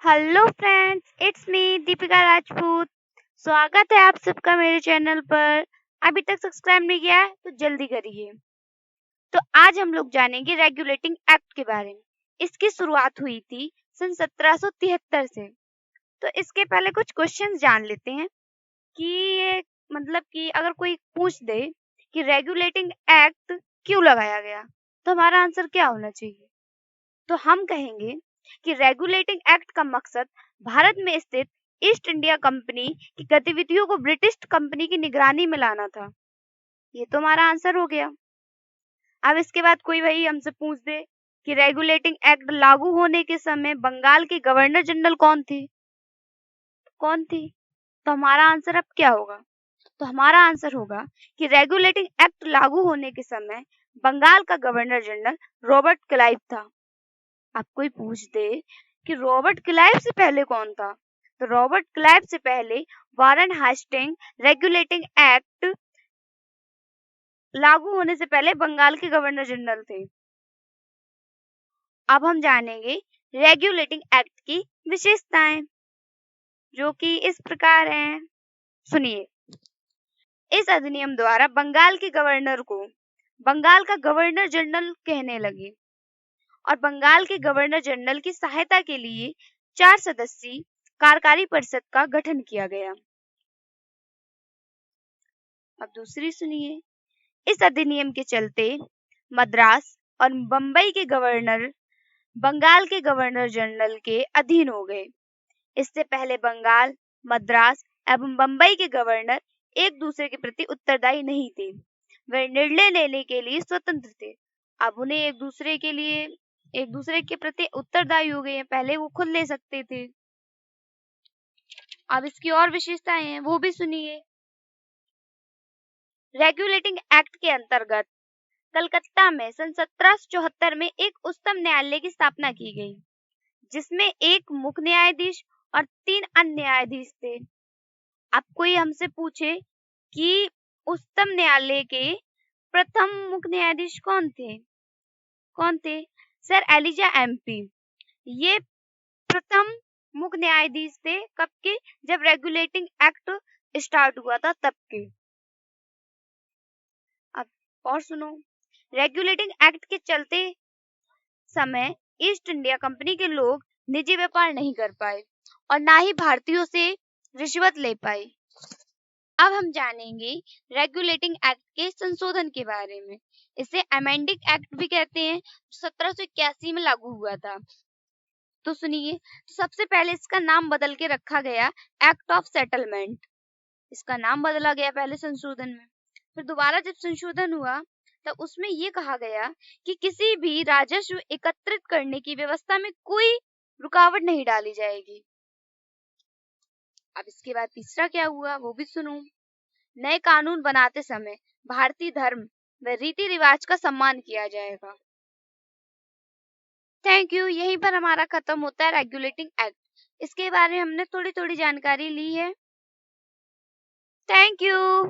Hello friends, it's me Deepika Rajput. स्वागत है आप सबका मेरे चैनल पर। अभी तक सब्सक्राइब नहीं किया है तो जल्दी करिए। तो आज हम लोग जानेंगे रेगुलेटिंग एक्ट के बारे में। इसकी शुरुआत हुई थी सन 1773 से। तो इसके पहले कुछ क्वेश्चंस जान लेते हैं कि ये मतलब कि अगर कोई पूछ दे कि रेगुलेटिंग एक्ट क्यों लगाया गया तो हमारा आंसर क्या होना चाहिए। तो हम कहेंगे कि रेगुलेटिंग एक्ट का मकसद भारत में स्थित ईस्ट इंडिया कंपनी की गतिविधियों को ब्रिटिश कंपनी की निगरानी में लाना था। ये तो हमारा आंसर हो गया। अब इसके बाद कोई वही हमसे पूछ दे कि रेगुलेटिंग एक्ट लागू होने के समय बंगाल के गवर्नर जनरल कौन थी। तो हमारा आंसर अब क्या होगा। तो हमारा आंसर होगा कि रेगुलेटिंग एक्ट लागू होने के समय बंगाल का गवर्नर जनरल रॉबर्ट क्लाइव था। अब कोई पूछ दे कि रॉबर्ट क्लाइव से पहले कौन था, तो रॉबर्ट क्लाइव से पहले वारन हास्टिंग रेगुलेटिंग एक्ट लागू होने से पहले बंगाल के गवर्नर जनरल थे। अब हम जानेंगे रेगुलेटिंग एक्ट की विशेषताएं, जो कि इस प्रकार हैं। सुनिए, इस अधिनियम द्वारा बंगाल के गवर्नर को बंगाल का गवर्नर जनरल कहने लगे और बंगाल के गवर्नर जनरल की सहायता के लिए 4 सदस्यीय कार्यकारी परिषद का गठन किया गया। अब दूसरी सुनिए, इस अधिनियम के चलते मद्रास और बंबई के गवर्नर बंगाल के गवर्नर जनरल के अधीन हो गए। इससे पहले बंगाल, मद्रास एवं बंबई के गवर्नर एक दूसरे के प्रति उत्तरदायी नहीं थे। वे निर्णय लेने के लिए स्वतंत्र थे। अब उन्हें एक दूसरे के प्रति उत्तरदायी हो गए हैं। पहले वो खुद ले सकते थे। अब इसकी और विशेषताएं हैं, वो भी सुनिए। रेगुलेटिंग एक्ट के अंतर्गत कलकत्ता में सन 1774 में एक उच्चतम न्यायालय की स्थापना की गई, जिसमें एक मुख्य न्यायाधीश और 3 अन्य न्यायाधीश थे। अब कोई हमसे पूछे कि उच्चतम न्यायालय के प्रथम मुख्य न्यायाधीश कौन थे? Sir Elijah Impey. ये प्रथम मुख्य न्यायाधीश थे। कब के? जब रेगुलेटिंग एक्ट स्टार्ट हुआ था तब के। अब और सुनो, रेगुलेटिंग एक्ट के चलते समय ईस्ट इंडिया कंपनी के लोग निजी व्यापार नहीं कर पाए और ना ही भारतीयों से रिश्वत ले पाए। अब हम जानेंगे रेगुलेटिंग एक्ट के संशोधन के बारे में। इसे अमेंडिंग एक्ट भी कहते हैं, 1781 में लागू हुआ था। तो सुनिए, तो सबसे पहले इसका नाम बदल के रखा गया एक्ट ऑफ सेटलमेंट। इसका नाम बदला गया पहले संशोधन में। फिर दोबारा जब संशोधन हुआ तब उसमें ये कहा गया कि किसी भी राजस्व एकत्रित करने की व्यवस्था में कोई रुकावट नहीं डाली जाएगी। अब इसके बाद तीसरा क्या हुआ वो भी सुनो। नए कानून बनाते समय भारतीय धर्म व रीति रिवाज का सम्मान किया जाएगा। Thank you. यहीं पर हमारा खत्म होता है रेगुलेटिंग एक्ट। इसके बारे में हमने थोड़ी थोड़ी जानकारी ली है। Thank you.